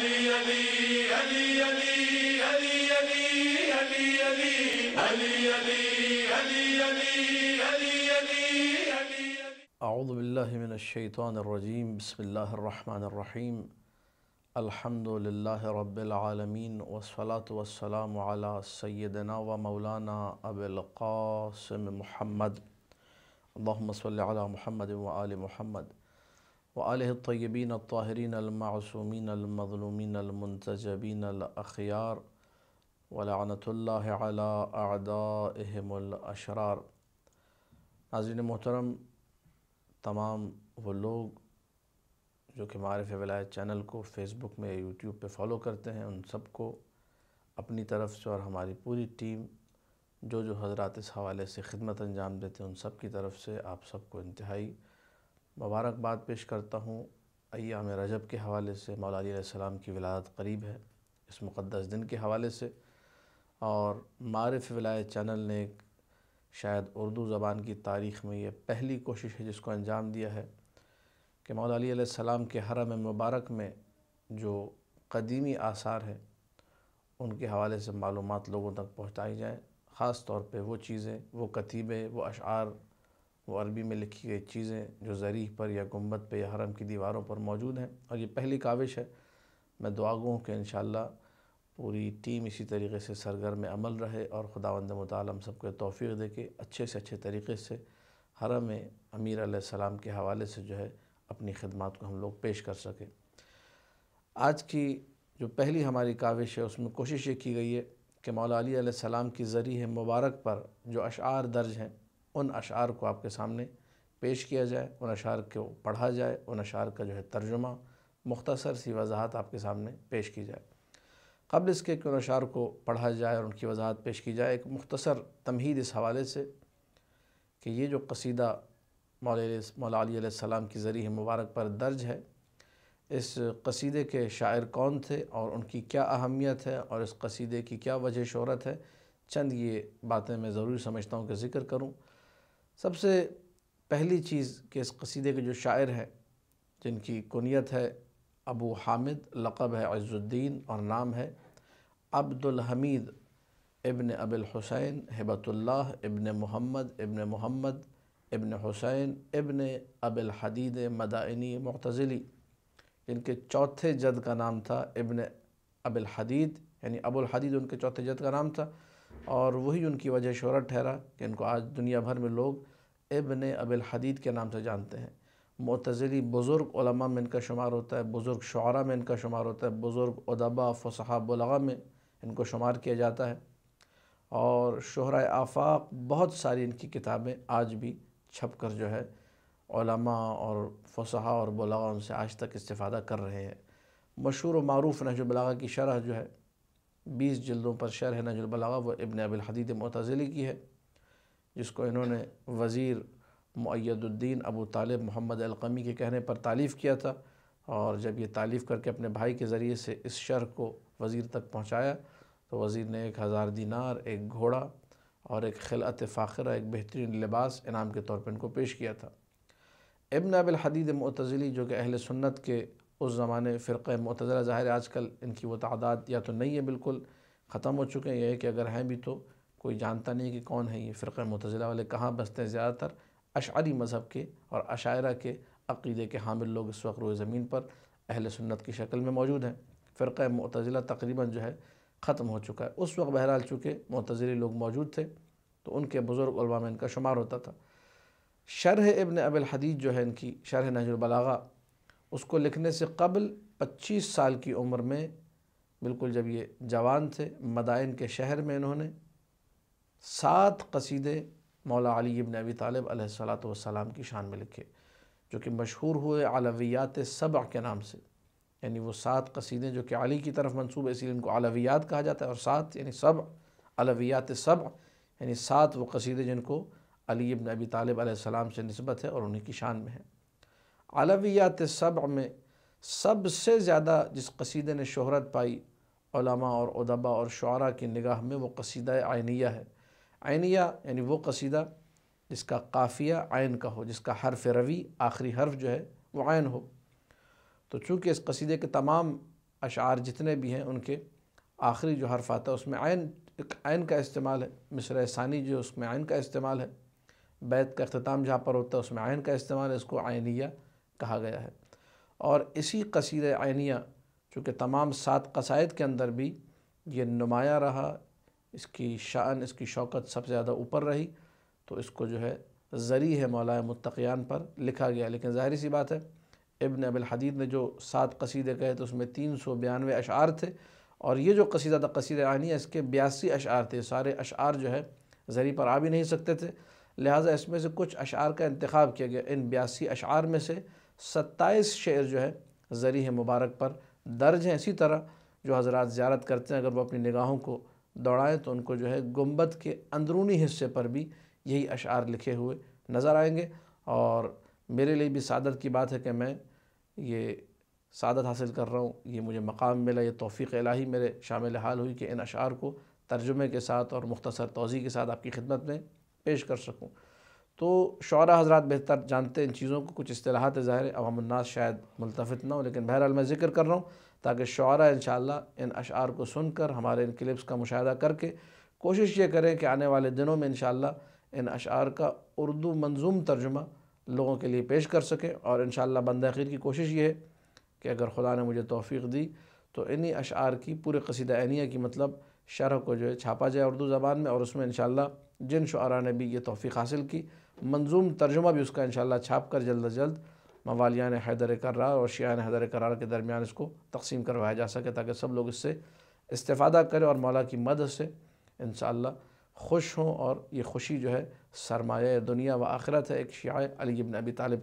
اعوذ باللہ من الشیطان الرجیم، بسم اللہ الرحمن الرحیم۔ الحمد للہ رب العالمین، والصلاة والسلام علی سیدنا و مولانا ابی القاسم محمد، اللہم صلی علی محمد وآل محمد وآلہ الطیبین الطاہرین المعصومین المظلومین المنتجبین الاخیار، ولعنۃ اللہ علی اعدائہم الاشرار۔ ناظرین محترم، تمام وہ لوگ جو کہ معارف ولایت چینل کو فیس بک میں یوٹیوب پہ فالو کرتے ہیں، ان سب کو اپنی طرف سے اور ہماری پوری ٹیم جو حضرات اس حوالے سے خدمت انجام دیتے ہیں، ان سب کی طرف سے آپ سب کو انتہائی مبارکباد پیش کرتا ہوں۔ ایام رجب کے حوالے سے مولا علی علیہ السلام کی ولادت قریب ہے، اس مقدس دن کے حوالے سے، اور معارف ولایت چینل نے ایک شاید اردو زبان کی تاریخ میں یہ پہلی کوشش ہے جس کو انجام دیا ہے کہ مولا علی علیہ السلام کے حرم مبارک میں جو قدیمی آثار ہیں ان کے حوالے سے معلومات لوگوں تک پہنچائی جائیں، خاص طور پہ وہ چیزیں، وہ کتیبے، وہ اشعار، وہ عربی میں لکھی گئی چیزیں جو ضریح پر یا گنبد پہ یا حرم کی دیواروں پر موجود ہیں، اور یہ پہلی کاوش ہے۔ میں دعا گو ہوں کہ انشاءاللہ پوری ٹیم اسی طریقے سے سرگرم عمل رہے اور خداوند متعال ہم سب کو توفیق دے کے اچھے سے اچھے طریقے سے حرم امیر علیہ السلام کے حوالے سے اپنی خدمات کو ہم لوگ پیش کر سکیں۔ آج کی جو پہلی ہماری کاوش ہے اس میں کوشش یہ کی گئی ہے کہ مولا علی علیہ السلام کی ذریح مبارک پر جو اشعار درج ہیں ان اشعار کو آپ کے سامنے پیش کیا جائے، ان اشعار کو پڑھا جائے، ان اشعار کا ترجمہ، مختصر سی وضاحت آپ کے سامنے پیش کی جائے۔ قبل اس کے کہ ان اشعار کو پڑھا جائے اور ان کی وضاحت پیش کی جائے، ایک مختصر تمہید اس حوالے سے کہ یہ جو قصیدہ مولا علی علیہ السلام کی ذریح مبارک پر درج ہے، اس قصیدے کے شاعر کون تھے اور ان کی کیا اہمیت ہے اور اس قصیدے کی کیا وجہ شہرت ہے، چند یہ باتیں میں ضروری سمجھتا ہوں کہ ذکر کروں۔ سب سے پہلی چیز کہ اس قصیدے کے جو شاعر ہیں جن کی کنیت ہے ابو حامد، لقب ہے عز الدین اور نام ہے عبد الحمید ابن ابی الحسین ہبۃ اللہ ابن محمد ابن حسین ابن ابی الحدید مدائنی معتزلی، ان کے چوتھے جد کا نام تھا ابن ابی الحدید، یعنی ابو الحدید ان کے چوتھے جد کا نام تھا، اور وہی ان کی وجہ شہرت ٹھہرا کہ ان کو آج دنیا بھر میں لوگ ابن ابی الحدید کے نام سے جانتے ہیں۔ معتزلی بزرگ علماء میں ان کا شمار ہوتا ہے، بزرگ شعراء میں ان کا شمار ہوتا ہے، بزرگ ادباء فصحاء بلغاء میں ان کو شمار کیا جاتا ہے، اور شہرائے آفاق بہت ساری ان کی کتابیں آج بھی چھپ کر علماء اور فصحاء اور بلغاء ان سے آج تک استفادہ کر رہے ہیں۔ مشہور و معروف نہج البلاغہ کی شرح 20 جلدوں پر شرح نہج البلاغہ وہ ابن ابی الحدید معتزلی کی ہے، جس کو انہوں نے وزیر مؤید الدین ابو طالب محمد القمی کے کہنے پر تالیف کیا تھا، اور جب یہ تالیف کر کے اپنے بھائی کے ذریعے سے اس شرح کو وزیر تک پہنچایا تو وزیر نے 1000 دینار، ایک گھوڑا اور ایک خلعت فاخرہ، ایک بہترین لباس انعام کے طور پر ان کو پیش کیا تھا۔ ابن ابی الحدید معتزلی جو کہ اہل سنت کے اس زمانے فرقہ معتزلہ، ظاہر آج کل ان کی وہ تعداد یا تو نہیں ہے، بالکل ختم ہو چکے ہیں، یہ ہے کہ اگر ہیں بھی تو کوئی جانتا نہیں کہ کون ہے یہ فرقہ معتزلہ والے، کہاں بستے ہیں۔ زیادہ تر اشعری مذہب کے اور اشاعرہ کے عقیدے کے حامل لوگ اس وقت روئے زمین پر اہل سنت کی شکل میں موجود ہیں۔ فرقہ معتزلہ تقریباً ختم ہو چکا ہے۔ اس وقت بہرحال چونکہ معتزلی لوگ موجود تھے تو ان کے بزرگ علماء میں ان کا شمار ہوتا تھا۔ شرح ابن ابی الحدید ان کی شرح نہج البلاغہ، اس کو لکھنے سے قبل 25 سال کی عمر میں، بالکل جب یہ جوان تھے، مدائن کے شہر میں انہوں نے 7 قصیدے مولا علی ابن ابی طالب علیہ السلام کی شان میں لکھے، جو کہ مشہور ہوئے علویات 7 کے نام سے، یعنی وہ 7 قصیدے جو کہ علی کی طرف منسوب ہے، اسی لیے ان کو علویات کہا جاتا ہے، اور 7 یعنی 7 علویات 7 یعنی 7 وہ قصیدے جن کو علی ابن ابی طالب علیہ السلام سے نسبت ہے اور انہی کی شان میں ہے۔ علویات 7 میں سب سے زیادہ جس قصیدے نے شہرت پائی علماء اور ادباء اور شعراء کی نگاہ میں، وہ قصیدہ عینیہ ہے۔ عینیہ یعنی وہ قصیدہ جس کا قافیہ عین کا ہو، جس کا حرف روی آخری حرف وہ عین ہو۔ تو چونکہ اس قصیدے کے تمام اشعار جتنے بھی ہیں ان کے آخری جو حرف آتا ہے اس میں عین کا استعمال ہے، مصرع ثانی جو اس میں عین کا استعمال ہے، بیت کا اختتام جہاں پر ہوتا ہے اس میں عین کا استعمال ہے، اس کو عینیہ کہا گیا ہے۔ اور اسی قصیدہ عینیہ چونکہ تمام 7 قصائد کے اندر بھی یہ نمایاں رہا، اس کی شان، اس کی شوکت سب سے زیادہ اوپر رہی، تو اس کو جو ہے زری ہے مولا متقیان پر لکھا گیا۔ لیکن ظاہری سی بات ہے ابن ابی الحدید نے جو 7 قصیدے کہے تو اس میں 392 اشعار تھے، اور یہ جو قصیدہ تھا قصیدہ عینیہ اس کے 82 اشعار تھے۔ سارے اشعار جو ہے زری پر آ بھی نہیں سکتے تھے، لہٰذا اس میں سے کچھ اشعار کا انتخاب کیا گیا۔ ان 82 اشعار میں سے 27 شعر جو ہے زری مبارک پر درج ہیں۔ اسی طرح جو حضرات زیارت کرتے ہیں اگر وہ اپنی نگاہوں کو دوڑائیں تو ان کو جو ہے گنبد کے اندرونی حصے پر بھی یہی اشعار لکھے ہوئے نظر آئیں گے، اور میرے لیے بھی سعادت کی بات ہے کہ میں یہ سعادت حاصل کر رہا ہوں، یہ مجھے مقام ملا، یہ توفیق الہی میرے شامل حال ہوئی کہ ان اشعار کو ترجمے کے ساتھ اور مختصر توضیح کے ساتھ آپ کی خدمت میں پیش کر سکوں۔ تو شعراء حضرات بہتر جانتے ہیں ان چیزوں کو، کچھ اصطلاحات ظاہر عوام الناس شاید ملتفت نہ ہو، لیکن بہرحال میں ذکر کر رہا ہوں تاکہ شعراء انشاءاللہ ان اشعار کو سن کر ہمارے ان کلپس کا مشاہدہ کر کے کوشش یہ کریں کہ آنے والے دنوں میں انشاءاللہ ان اشعار کا اردو منظوم ترجمہ لوگوں کے لیے پیش کر سکیں، اور انشاءاللہ بندہ خیر کی کوشش یہ ہے کہ اگر خدا نے مجھے توفیق دی تو انہی اشعار کی پورے قصیدہ عینیہ کی مطلب شرح کو جو ہے چھاپا جائے اردو زبان میں، اور اس میں انشاءاللہ جن شعراء نے بھی یہ توفیق حاصل کی منظوم ترجمہ بھی اس کا انشاءاللہ چھاپ کر جلد از جلد موالیان حیدر کرار اور شیعان حیدر کرار کے درمیان اس کو تقسیم کروایا جا سکے تاکہ سب لوگ اس سے استفادہ کریں اور مولا کی مدد سے انشاءاللہ خوش ہوں، اور یہ خوشی جو ہے سرمایہ دنیا و آخرت ہے۔ ایک شیعہ علی بن ابی طالب